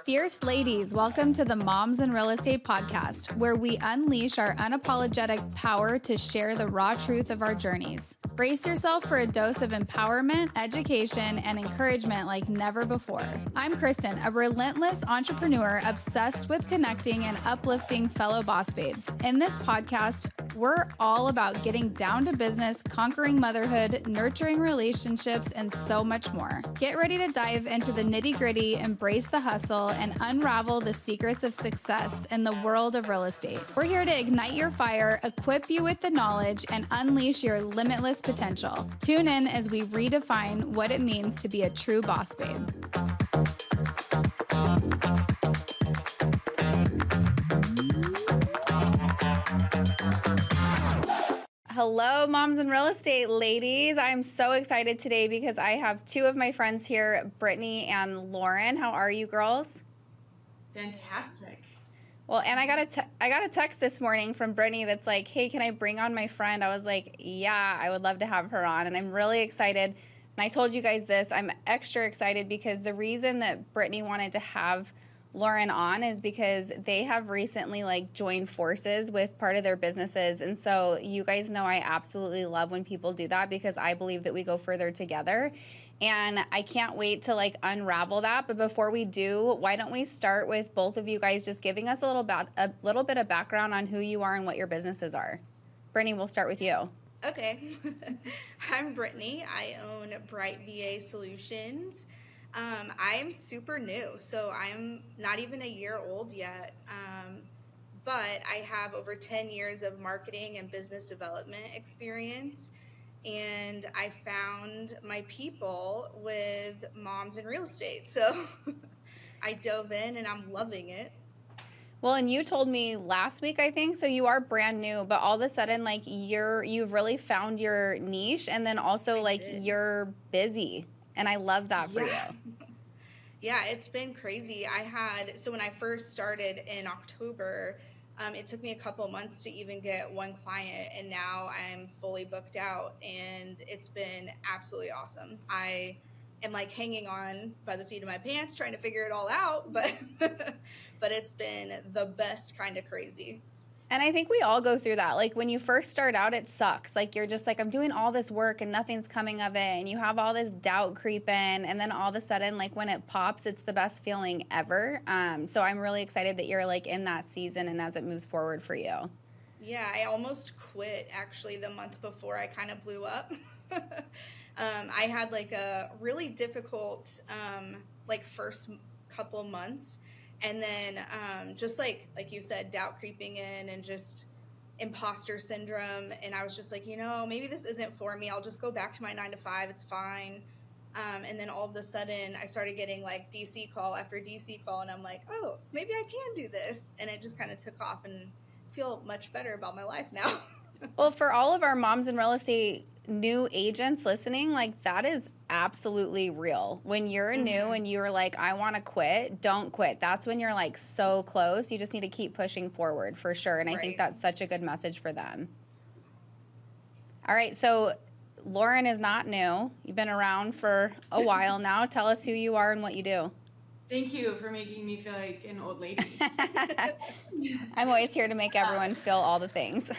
Fierce ladies, welcome to the Moms in Real Estate podcast, where we unleash our unapologetic power to share the raw truth of our journeys. Brace yourself for a dose of empowerment, education, and encouragement like never before. I'm Kristen, a relentless entrepreneur obsessed with connecting and uplifting fellow boss babes. In this podcast, we're all about getting down to business, conquering motherhood, nurturing relationships, and so much more. Get ready to dive into the nitty-gritty, embrace the hustle, and unravel the secrets of success in the world of real estate. We're here to ignite your fire, equip you with the knowledge, and unleash your limitless potential. Tune in as we redefine what it means to be a true boss babe. Hello, Moms in Real Estate ladies. I'm so excited today because I have two of my friends here, Brittany and Lauren. How are you girls? Fantastic. Well, and I got a text this morning from Brittany that's like, hey, can I bring on my friend? I was like, yeah, I would love to have her on. And I'm really excited. And I told you guys this, I'm extra excited because the reason that Brittany wanted to have Lauren on is because they have recently joined forces with part of their businesses. And so you guys know I absolutely love when people do that because I believe that we go further together. And I can't wait to unravel that. But before we do, why don't we start with both of you guys just giving us a little bit of background on who you are and what your businesses are. Brittany, we'll start with you. Okay. I'm Brittany. I own Bright VA Solutions. I am super new, so I'm not even a year old yet. But I have over 10 years of marketing and business development experience. And I found my people with Moms in Real Estate. So I dove in and I'm loving it. Well, and you told me last week, I think, so you are brand new, but all of a sudden, you've really found your niche, and then also you're busy, and I love that for you. Yeah, it's been crazy. So when I first started in October, it took me a couple months to even get one client, and now I'm fully booked out, and it's been absolutely awesome. I am hanging on by the seat of my pants, trying to figure it all out, but but it's been the best kind of crazy. And I think we all go through that. When you first start out, it sucks. You're just I'm doing all this work and nothing's coming of it. And you have all this doubt creep in. And then all of a sudden, when it pops, it's the best feeling ever. So I'm really excited that you're in that season and as it moves forward for you. Yeah, I almost quit actually the month before I kind of blew up. I had a really difficult first couple months. And then just like you said, doubt creeping in and just imposter syndrome. And I was just maybe this isn't for me. I'll just go back to my 9-to-5. It's fine. And then all of a sudden I started getting DC call after DC call. And I'm oh, maybe I can do this. And it just kind of took off and feel much better about my life now. Well, for all of our Moms in Real Estate new agents listening, that is absolutely real. When you're new and you're I want to quit, don't quit. That's when you're so close. You just need to keep pushing forward for sure. And I think that's such a good message for them. All right. So Lauren is not new. You've been around for a while now. Tell us who you are and what you do. Thank you for making me feel like an old lady. I'm always here to make everyone feel all the things.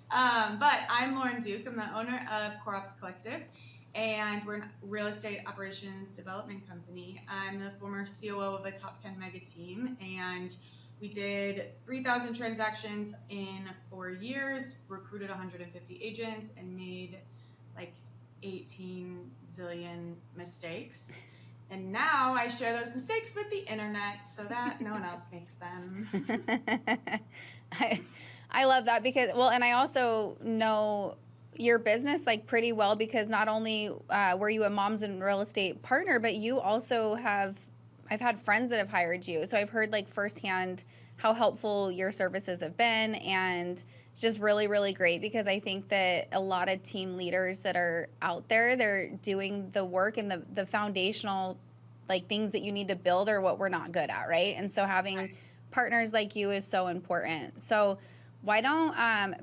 But I'm Lauren Duke. I'm the owner of Core Ops Collective, and we're a real estate operations development company. I'm the former COO of a top 10 mega team, and we did 3,000 transactions in 4 years, recruited 150 agents, and made 18 zillion mistakes. And now I share those mistakes with the internet so that no one else makes them. I love that because, and I also know your business pretty well because not only were you a Moms in Real Estate partner, but you also I've had friends that have hired you. So I've heard firsthand how helpful your services have been, and just really, really great because I think that a lot of team leaders that are out there, they're doing the work and the foundational things that you need to build are what we're not good at, right? And so having partners like you is so important. So why don't,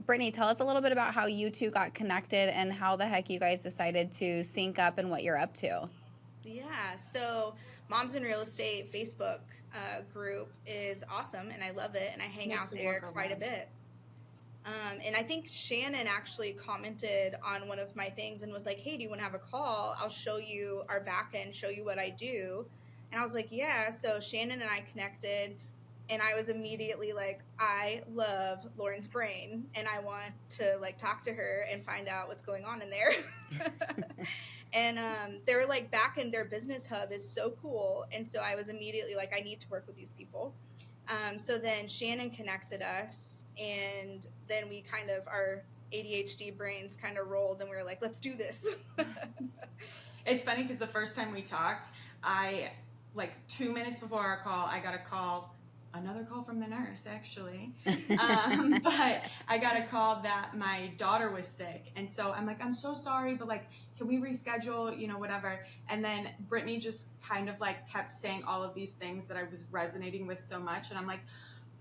Brittany, tell us a little bit about how you two got connected and how the heck you guys decided to sync up and what you're up to. Yeah, so Moms in Real Estate Facebook group is awesome, and I love it, and I hang Makes out the there world go quite a round. bit. And I think Shannon actually commented on one of my things and was like, "Hey, do you want to have a call? I'll show you our back end, show you what I do." And I was like, "Yeah." So Shannon and I connected, and I was immediately like, "I love Lauren's brain, and I want to like talk to her and find out what's going on in there." And they were like, back in their business hub is so cool, and so I was immediately like, I need to work with these people. So then Shannon connected us, and then we kind of, our ADHD brains kind of rolled, and we were like, let's do this. It's funny because the first time we talked, like 2 minutes before our call, I got another call from the nurse actually. But I got a call that my daughter was sick. And so I'm like, I'm so sorry, but like, can we reschedule, whatever. And then Brittany just kind of like kept saying all of these things that I was resonating with so much. And I'm like,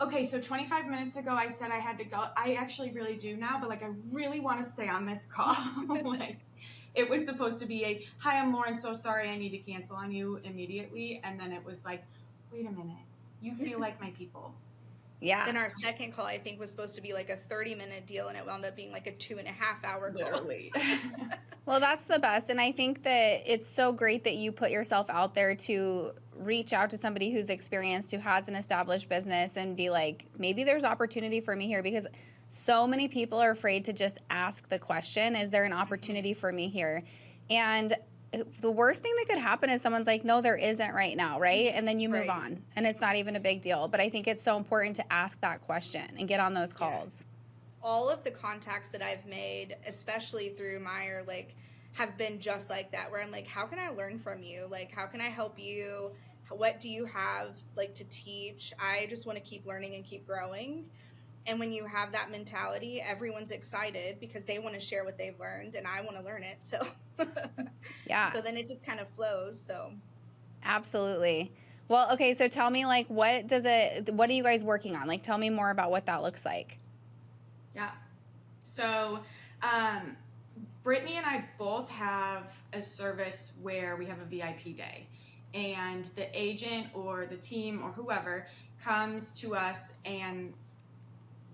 okay, so 25 minutes ago, I said I had to go. I actually really do now, but like, I really want to stay on this call. Like, it was supposed to be hi, I'm Lauren, so sorry, I need to cancel on you immediately. And then it was like, wait a minute, you feel like my people. Yeah. Then our second call, I think, was supposed to be like a 30-minute deal, and it wound up being like a 2.5-hour call. Literally. Well, that's the best. And I think that it's so great that you put yourself out there to reach out to somebody who's experienced, who has an established business, and be like, maybe there's opportunity for me here, because so many people are afraid to just ask the question, is there an opportunity for me here? And the worst thing that could happen is someone's like, no, there isn't right now, right? And then you move Right. on, and it's not even a big deal. But I think it's so important to ask that question and get on those calls. All of the contacts that I've made, especially through Meyer, like, have been just like that, where I'm like, how can I learn from you? Like, how can I help you? What do you have like to teach? I just want to keep learning and keep growing. And when you have that mentality, everyone's excited because they want to share what they've learned, and I want to learn it. So Yeah. so then it just kind of flows. So Absolutely. Well, okay, so tell me, like, what are you guys working on? Like, tell me more about what that looks like. Yeah. So, Brittany and I both have a service where we have a VIP day, and the agent or the team or whoever comes to us, and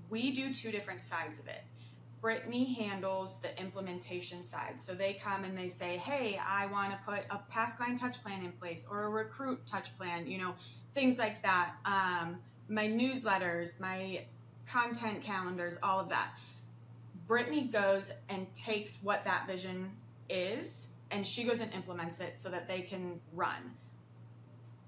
we do two different sides of it. Brittany handles the implementation side. So they come and they say, hey, I want to put a past client touch plan in place, or a recruit touch plan, things like that. My newsletters, my content calendars, all of that. Brittany goes and takes what that vision is, and she goes and implements it so that they can run.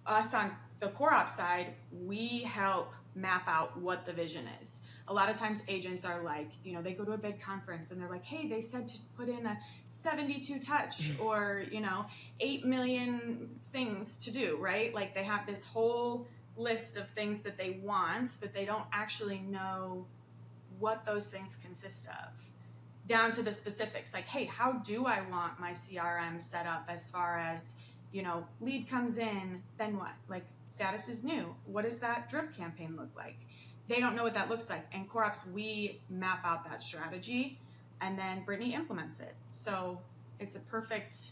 Us on the core ops side, we help map out what the vision is. A lot of times agents are like, they go to a big conference and they're like, hey, they said to put in a 72 touch or, 8 million things to do, right? Like, they have this whole list of things that they want, but they don't actually know what those things consist of, down to the specifics. Like, hey, how do I want my CRM set up as far as, lead comes in, then what? Like, status is new. What does that drip campaign look like? They don't know what that looks like. And Core Ops, we map out that strategy, and then Brittany implements it. So it's a perfect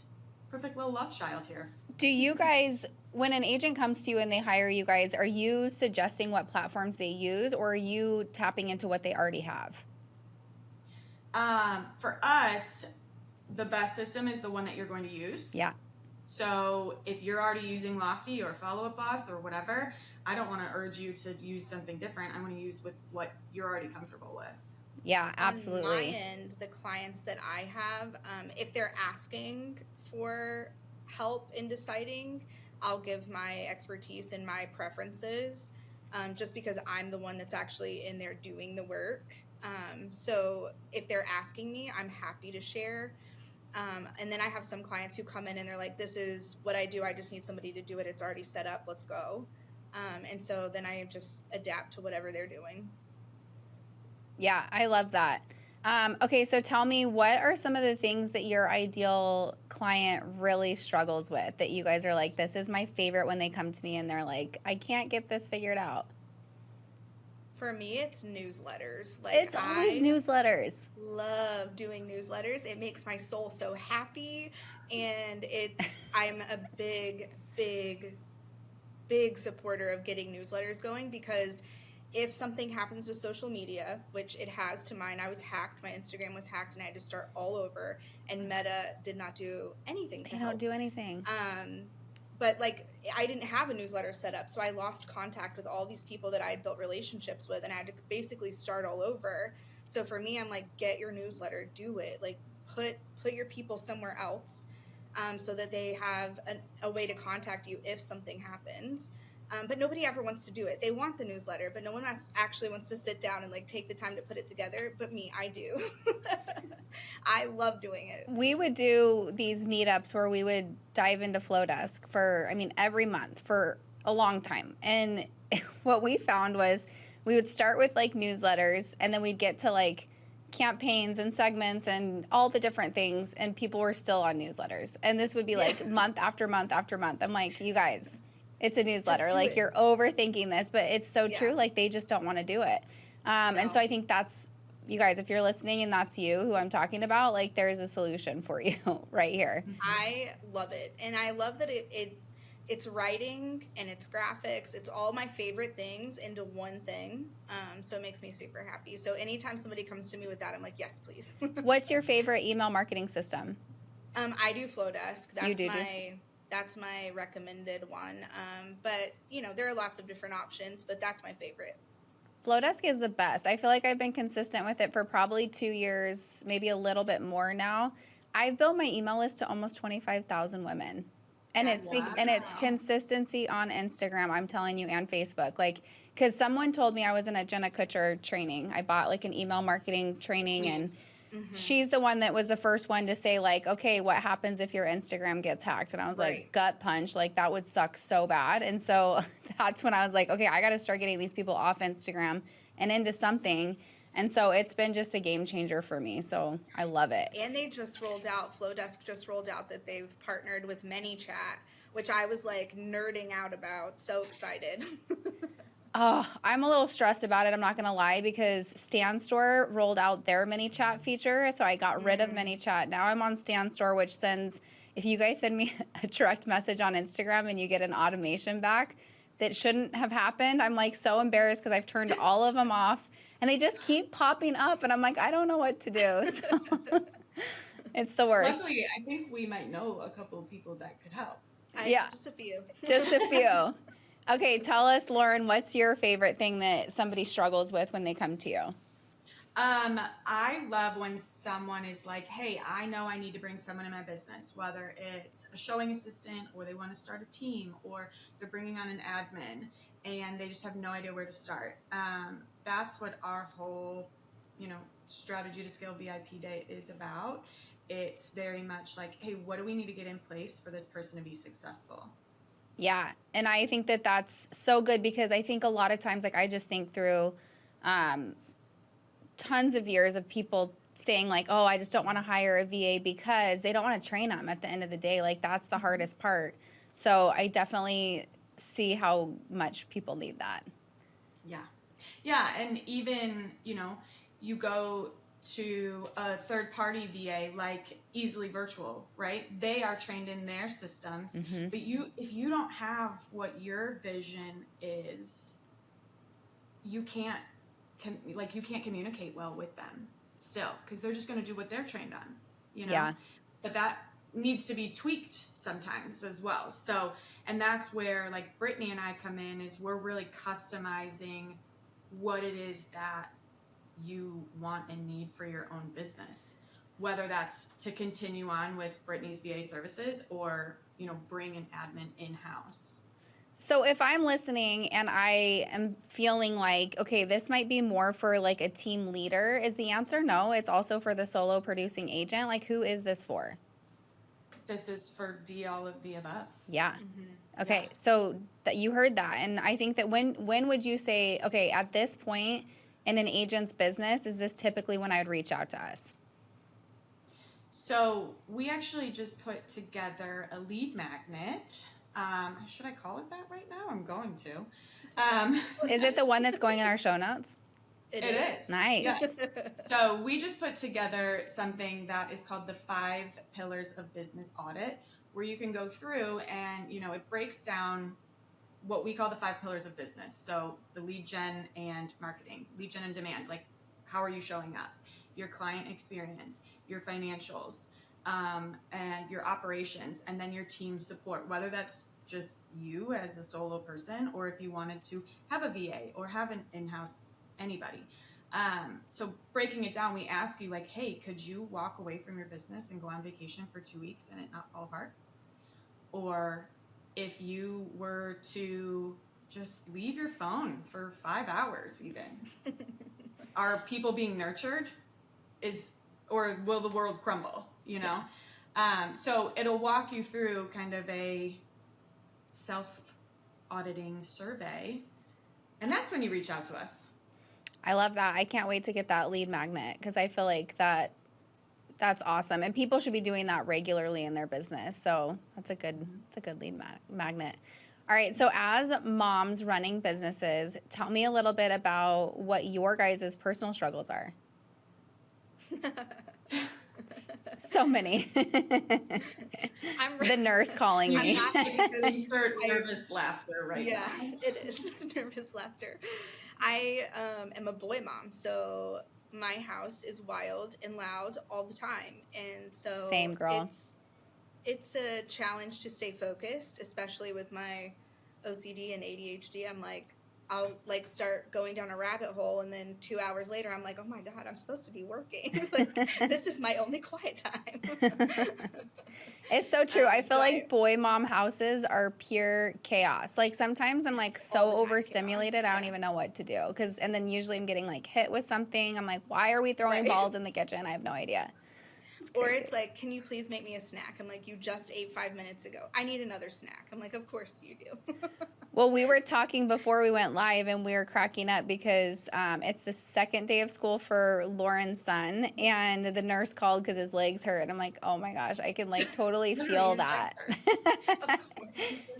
little love child here. Do you guys, when an agent comes to you and they hire you guys, are you suggesting what platforms they use, or are you tapping into what they already have? For us, the best system is the one that you're going to use. Yeah. So if you're already using Lofty or Follow Up Boss or whatever, I don't want to urge you to use something different. I want to use with what you're already comfortable with. Yeah, absolutely. On my end, the clients that I have, if they're asking for help in deciding, I'll give my expertise and my preferences, just because I'm the one that's actually in there doing the work. So if they're asking me, I'm happy to share. And then I have some clients who come in and they're like, this is what I do. I just need somebody to do it. It's already set up. Let's go. And so then I just adapt to whatever they're doing. Yeah, I love that. Okay, so tell me, what are some of the things that your ideal client really struggles with, that you guys are like, this is my favorite, when they come to me and they're like, I can't get this figured out? For me, it's newsletters. Like, It's always newsletters. Love doing newsletters. It makes my soul so happy. And I'm a big supporter of getting newsletters going, because if something happens to social media, which it has to mine, I was hacked, my Instagram was hacked, and I had to start all over, and Meta did not do anything to help. They don't do anything. But like, I didn't have a newsletter set up, so I lost contact with all these people that I had built relationships with, and I had to basically start all over. So for me, I'm like, get your newsletter, do it. Like, put your people somewhere else, so that they have a way to contact you if something happens. But nobody ever wants to do it. They want the newsletter, but no one actually wants to sit down and like take the time to put it together. But me, I do. I love doing it. We would do these meetups where we would dive into Flowdesk every month for a long time. And what we found was we would start with like newsletters, and then we'd get to like campaigns and segments and all the different things, and people were still on newsletters. And this would be like month after month after month. I'm like, you guys, it's a newsletter. Like, you're overthinking this, but it's so true. Like, they just don't want to do it. And so I think that's, you guys, if you're listening and that's you who I'm talking about, like, there's a solution for you right here. I love it. And I love that it's writing and it's graphics. It's all my favorite things into one thing. So it makes me super happy. So anytime somebody comes to me with that, I'm like, yes, please. What's your favorite email marketing system? I do Flowdesk. That's That's my recommended one. But, there are lots of different options, but that's my favorite. Flowdesk is the best. I feel like I've been consistent with it for probably 2 years, maybe a little bit more now. I've built my email list to almost 25,000 women. And it's consistency on Instagram, I'm telling you, and Facebook. Like, because someone told me, I was in a Jenna Kutcher training. I bought like an email marketing training, and she's the one that was the first one to say, like, okay, what happens if your Instagram gets hacked? And I was like, gut punch, like, that would suck so bad. And so that's when I was like, okay, I got to start getting these people off Instagram and into something. And so it's been just a game changer for me. So I love it. And they just rolled out, Flowdesk just rolled out that they've partnered with ManyChat, which I was like nerding out about. So excited. Oh, I'm a little stressed about it, I'm not going to lie, because Stan Store rolled out their ManyChat feature, so I got rid of ManyChat. Now I'm on Stan Store, which sends, if you guys send me a direct message on Instagram and you get an automation back that shouldn't have happened, I'm like so embarrassed because I've turned all of them off, and they just keep popping up, and I'm like, I don't know what to do. So it's the worst. Luckily, I think we might know a couple of people that could help. Just a few. Just a few. Okay, tell us, Lauren, what's your favorite thing that somebody struggles with when they come to you? I love when someone is like, hey, I know I need to bring someone in my business, whether it's a showing assistant or they want to start a team or they're bringing on an admin and they just have no idea where to start. That's what our whole, strategy to scale VIP day is about. It's very much like, hey, what do we need to get in place for this person to be successful? Yeah, and I think that that's so good, because I think a lot of times, like, I just think through tons of years of people saying like, oh, I just don't want to hire a VA because they don't want to train them at the end of the day. Like, that's the hardest part. So I definitely see how much people need that. Yeah. Yeah, and even, you go to a third-party VA like Easily Virtual, right? They are trained in their systems, but if you don't have what your vision is, you can't communicate well with them still, because they're just going to do what they're trained on, Yeah. But that needs to be tweaked sometimes as well. So, and that's where like Brittany and I come in, is we're really customizing what it is that you want and need for your own business, whether that's to continue on with Brittany's VA services or, bring an admin in-house. So if I'm listening and I am feeling like, okay, this might be more for like a team leader, is the answer no? It's also for the solo producing agent? Like, who is this for? This is for all of the above. Yeah. Okay. Yeah. So you heard that. And I think that when would you say, okay, at this point in an agent's business, is this typically when I would reach out to us? So we actually just put together a lead magnet. Should I call it that right now? I'm going to. Is it the one that's going in our show notes? It is. Nice. Yes. So we just put together something that is called the 5 Pillars of Business Audit, where you can go through and, it breaks down what we call the 5 pillars of business. So the lead gen and marketing, lead gen and demand, like how are you showing up, your client experience, your financials, and your operations, and then your team support, whether that's just you as a solo person, or if you wanted to have a VA or have an in-house anybody. So breaking it down, we ask you like, hey, could you walk away from your business and go on vacation for 2 weeks and it not fall apart? Or if you were to just leave your phone for 5 hours even, are people being nurtured? Or will the world crumble, Yeah. So it'll walk you through kind of a self-auditing survey. And that's when you reach out to us. I love that. I can't wait to get that lead magnet because I feel like that's awesome. And people should be doing that regularly in their business. So it's a good lead magnet. All right. So as moms running businesses, tell me a little bit about what your guys' personal struggles are. So many. The nurse calling me. I'm laughing because you start nervous laughter right now. Yeah, it is. It's nervous laughter. I am a boy mom, so my house is wild and loud all the time, and so same girl. It's a challenge to stay focused, especially with my OCD and ADHD. I'm like, I'll like start going down a rabbit hole, and then 2 hours later, I'm like, oh my God, I'm supposed to be working. Like, this is my only quiet time. It's so true. I feel like boy mom houses are pure chaos. Like sometimes I'm like so overstimulated, I don't even know what to do. And then usually I'm getting like hit with something. I'm like, why are we throwing balls in the kitchen? I have no idea. Or it's like, can you please make me a snack? I'm like, you just ate 5 minutes ago. I need another snack. I'm like, of course you do. Well, we were talking before we went live, and we were cracking up because it's the second day of school for Lauren's son, and the nurse called because his legs hurt. And I'm like, oh my gosh, I can like totally feel that.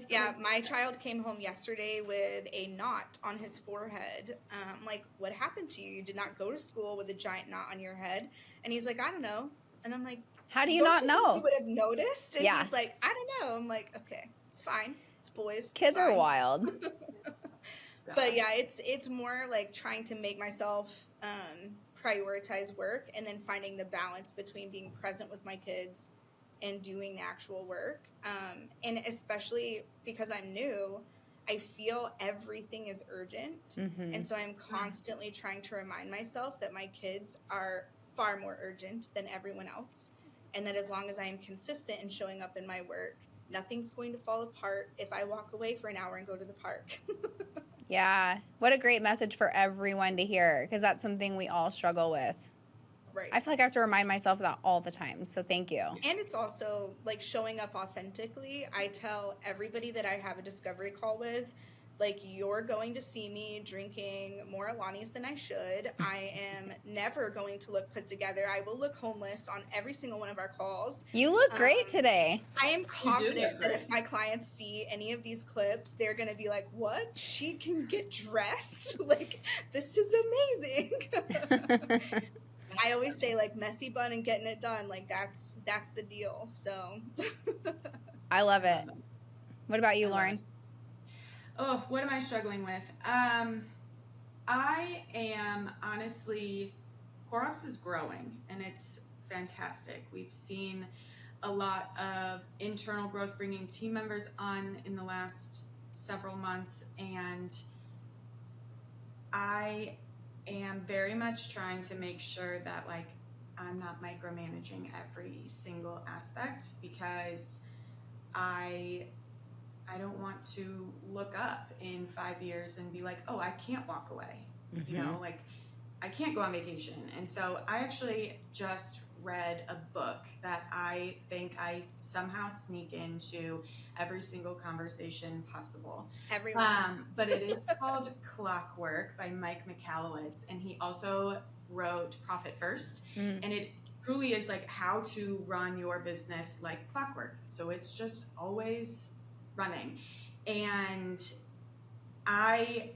Yeah, my child came home yesterday with a knot on his forehead. Like, what happened to you? You did not go to school with a giant knot on your head. And he's like, I don't know. And I'm like, how do you not know? You would have noticed. And he's like, I don't know. I'm like, okay, it's fine. It's boys. Kids are wild. But yeah, it's more like trying to make myself prioritize work, and then finding the balance between being present with my kids and doing the actual work. And especially because I'm new, I feel everything is urgent. Mm-hmm. And so I'm constantly trying to remind myself that my kids are far more urgent than everyone else. And that as long as I am consistent in showing up in my work, nothing's going to fall apart if I walk away for an hour and go to the park. Yeah. What a great message for everyone to hear, because that's something we all struggle with. Right. I feel like I have to remind myself of that all the time. So thank you. And it's also like showing up authentically. I tell everybody that I have a discovery call with, like, you're going to see me drinking more Alani's than I should. I am never going to look put together. I will look homeless on every single one of our calls. You look great today. I am confident that if my clients see any of these clips, they're going to be like, what? She can get dressed? Like, this is amazing. I always say, like, messy bun and getting it done. Like, that's the deal. So I love it. What about you, Lauren? Oh, what am I struggling with? I am honestly, CoreOps is growing, and it's fantastic. We've seen a lot of internal growth, bringing team members on in the last several months, and I am very much trying to make sure that, like, I'm not micromanaging every single aspect, because I don't want to look up in 5 years and be like, oh, I can't walk away. Mm-hmm. You know, like, I can't go on vacation. And so I actually just read a book that I think I somehow sneak into every single conversation possible. Everyone. But it is called Clockwork by Mike Michalowicz. And he also wrote Profit First. Mm. And it truly is like how to run your business like clockwork. So it's just always running. And I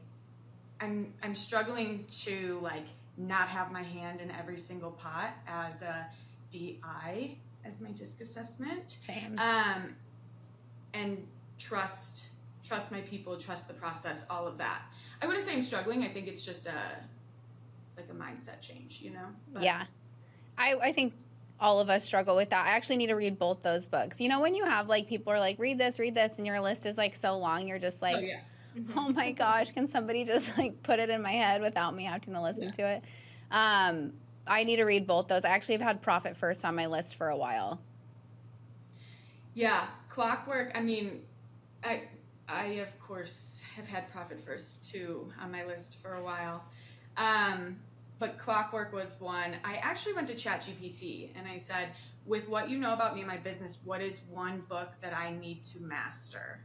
I'm struggling to like not have my hand in every single pot as a DI, as my disc assessment. Same. And trust my people, trust the process, all of that. I wouldn't say I'm struggling. I think it's just a mindset change, you know? But yeah. I think all of us struggle with that. I actually need to read both those books. You know, when you have like people are like, read this, and your list is like so long, you're just like, oh my gosh, can somebody just like put it in my head without me having to listen to it? I need to read both those. I actually have had Profit First on my list for a while. Yeah, Clockwork. I mean, I of course have had Profit First too on my list for a while. But Clockwork was one. I actually went to ChatGPT and I said, with what you know about me and my business, what is one book that I need to master?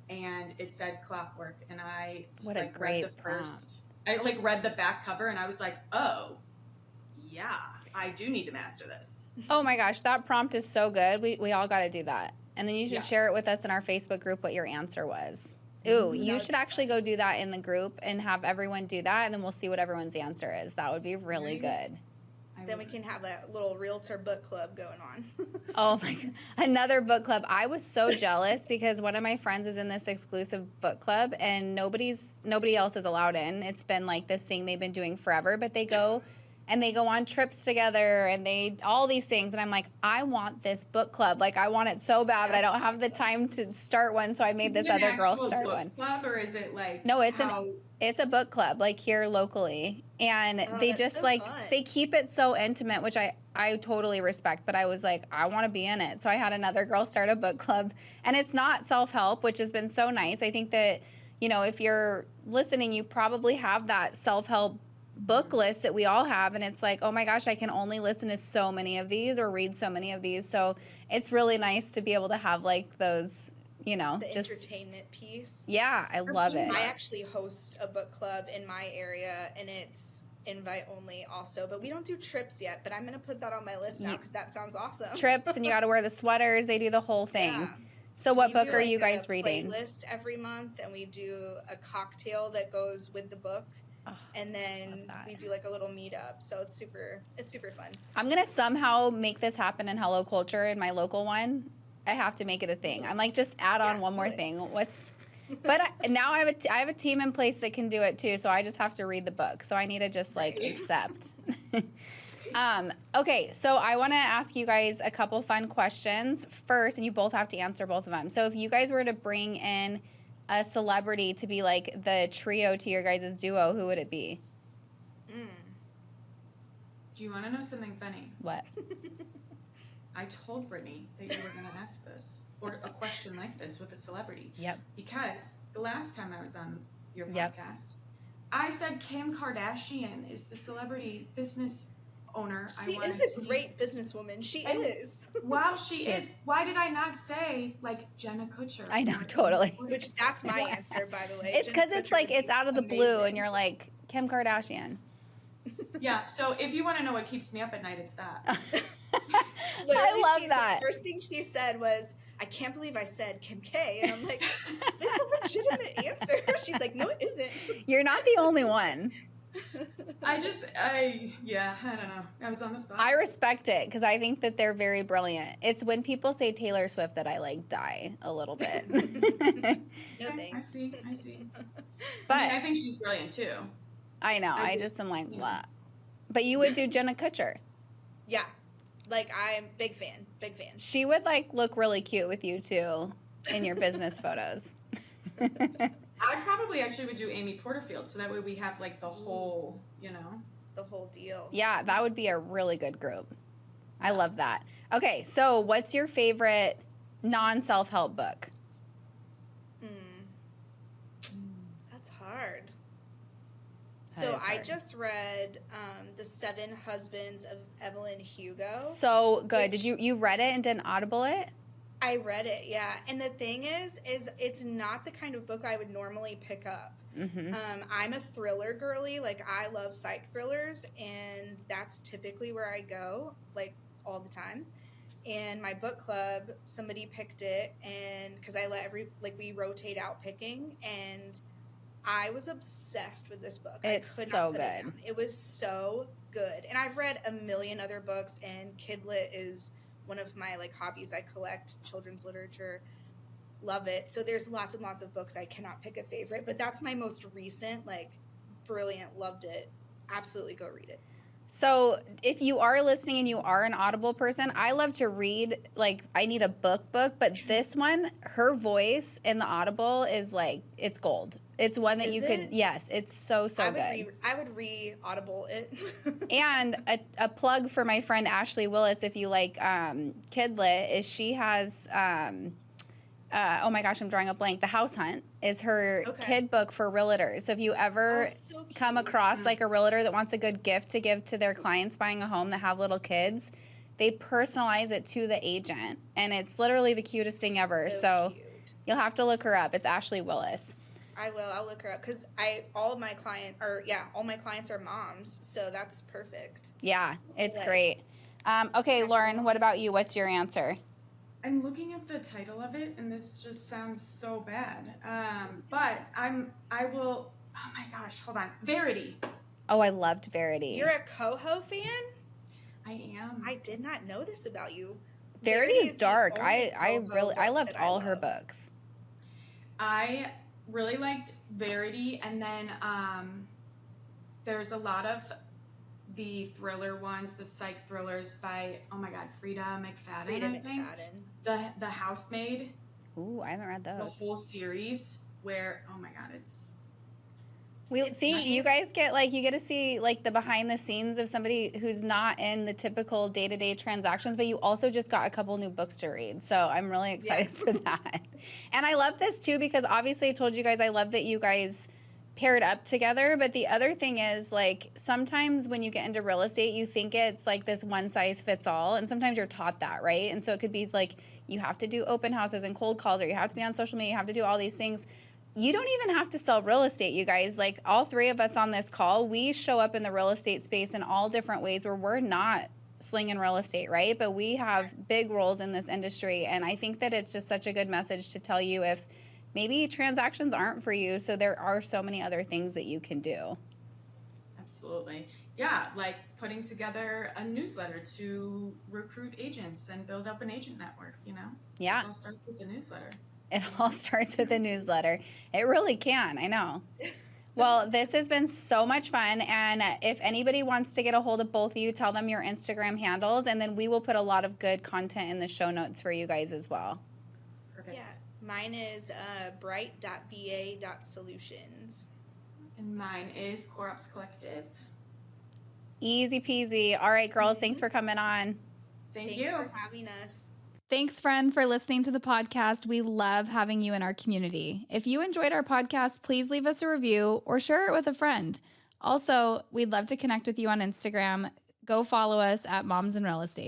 And it said Clockwork, and I read the first. I read the back cover, and I was like, oh, yeah, I do need to master this. Oh my gosh, that prompt is so good. We all got to do that, and then you should share it with us in our Facebook group what your answer was. Ooh, you should actually go do that in the group and have everyone do that, and then we'll see what everyone's answer is. That would be really good. Then we can have that little realtor book club going on. Oh my God. Another book club. I was so jealous because one of my friends is in this exclusive book club and nobody else is allowed in. It's been like this thing they've been doing forever, but they go on trips together and all these things. And I'm like, I want this book club. Like I want it so bad, but I don't have the time to start one. So I made this other girl start one. Club, or is it like, no, it's a book club like here locally. And they just so like, fun. They keep it so intimate, which I totally respect, but I was like, I want to be in it. So I had another girl start a book club, and it's not self-help, which has been so nice. I think that, you know, if you're listening, you probably have that self-help book list that we all have. And it's like, oh my gosh, I can only listen to so many of these or read so many of these. So it's really nice to be able to have like those, you know, the just entertainment piece. Yeah, I love it. I actually host a book club in my area, and it's invite only also, but we don't do trips yet, but I'm going to put that on my list now because that sounds awesome. Trips, and you got to wear the sweaters. They do the whole thing. Yeah. So what book are you guys reading? Playlist every month, and we do a cocktail that goes with the book. And then we do like a little meetup, so it's super fun. I'm gonna somehow make this happen in Hello Culture in my local one. I have to make it a thing. I'm like, just add on one more thing. But now I have a team in place that can do it too. So I just have to read the book. So I need to just like accept. Okay, so I want to ask you guys a couple fun questions first, and you both have to answer both of them. So if you guys were to bring in a celebrity to be like the trio to your guys' duo, who would it be? Do you want to know something funny? What? I told Brittany that you were going to ask this, or a question like this with a celebrity. Yep. Because the last time I was on your podcast, I said Kim Kardashian is the celebrity business owner. She is a great businesswoman. She is. Wow, she is. Why did I not say like Jenna Kutcher? I know, totally. Which that's my answer, by the way. It's because it's like it's out of the blue, and you're like Kim Kardashian. Yeah. So if you want to know what keeps me up at night, it's that. I love that. The first thing she said was, I can't believe I said Kim K. And I'm like, that's a legitimate answer. She's like, no, it isn't. You're not the only one. I don't know. I was on the spot. I respect it because I think that they're very brilliant. It's when people say Taylor Swift that I like die a little bit. No thanks. I see. But I think she's brilliant too. I know. I just am like, what? But you would do Jenna Kutcher. Yeah. Like, I'm big fan. She would like look really cute with you too in your business photos. I probably actually would do Amy Porterfield, so that way we have like the whole, the whole deal. Yeah, that would be a really good group. I love that. Okay, so what's your favorite non-self-help book? That's hard. So I just read The 7 Husbands of Evelyn Hugo. So good. Did you read it and didn't audible it? I read it, yeah. And the thing is it's not the kind of book I would normally pick up. Mm-hmm. I'm a thriller girly. Like, I love psych thrillers, and that's typically where I go, like, all the time. And my book club, somebody picked it, and because I let we rotate out picking, and I was obsessed with this book. It's I could so not put it good. down. It was so good. And I've read a million other books, and Kidlit is one of my like hobbies. I collect children's literature. Love it. So there's lots and lots of books. I cannot pick a favorite, but that's my most recent, like, brilliant, loved it. Absolutely go read it. So if you are listening and you are an Audible person, I love to read, like, I need a book, but this one, her voice in the Audible is like, it's gold. It's one that Is you it? could, yes, it's so good. I would re-audible it. And a plug for my friend Ashley Willis, if you like Kidlit, is she has, oh my gosh, I'm drawing a blank. The House Hunt is her kid book for realtors. So if you ever come across like a realtor that wants a good gift to give to their clients buying a home that have little kids, they personalize it to the agent. And it's literally the cutest thing ever. So you'll have to look her up. It's Ashley Willis. I will. I'll look her up because all my clients are moms, so that's perfect. Yeah, it's great. Okay, Lauren, what about you? What's your answer? I'm looking at the title of it, and this just sounds so bad. But I will. Oh my gosh, hold on. Verity. Oh, I loved Verity. You're a Coho fan? I am. I did not know this about you. Verity is dark. I loved all her books. I really liked Verity, and then there's a lot of the thriller ones, the psych thrillers by, oh my God, Frida McFadden. The Housemaid. Ooh, I haven't read those. The whole series where, oh my God, you guys get you get to see like the behind the scenes of somebody who's not in the typical day-to-day transactions, but you also just got a couple new books to read. So I'm really excited for that. And I love this too, because obviously I told you guys, I love that you guys paired up together. But the other thing is, like, sometimes when you get into real estate, you think it's like this one size fits all. And sometimes you're taught that, right? And so it could be like, you have to do open houses and cold calls, or you have to be on social media, you have to do all these things. You don't even have to sell real estate, you guys. Like, all three of us on this call, we show up in the real estate space in all different ways where we're not slinging real estate, right? But we have big roles in this industry. And I think that it's just such a good message to tell you if maybe transactions aren't for you, so there are so many other things that you can do. Absolutely. Yeah, like putting together a newsletter to recruit agents and build up an agent network, you know? Yeah. It all starts with a newsletter. It all starts with a newsletter. It really can, I know. Well, this has been so much fun, and if anybody wants to get a hold of both of you, tell them your Instagram handles, and then we will put a lot of good content in the show notes for you guys as well. Perfect. Yeah. Mine is bright.va.solutions. And mine is Core Ops Collective. Easy peasy. All right, girls, thanks for coming on. Thanks you for having us. Thanks, friend, for listening to the podcast. We love having you in our community. If you enjoyed our podcast, please leave us a review or share it with a friend. Also, we'd love to connect with you on Instagram. Go follow us at Moms in Real Estate.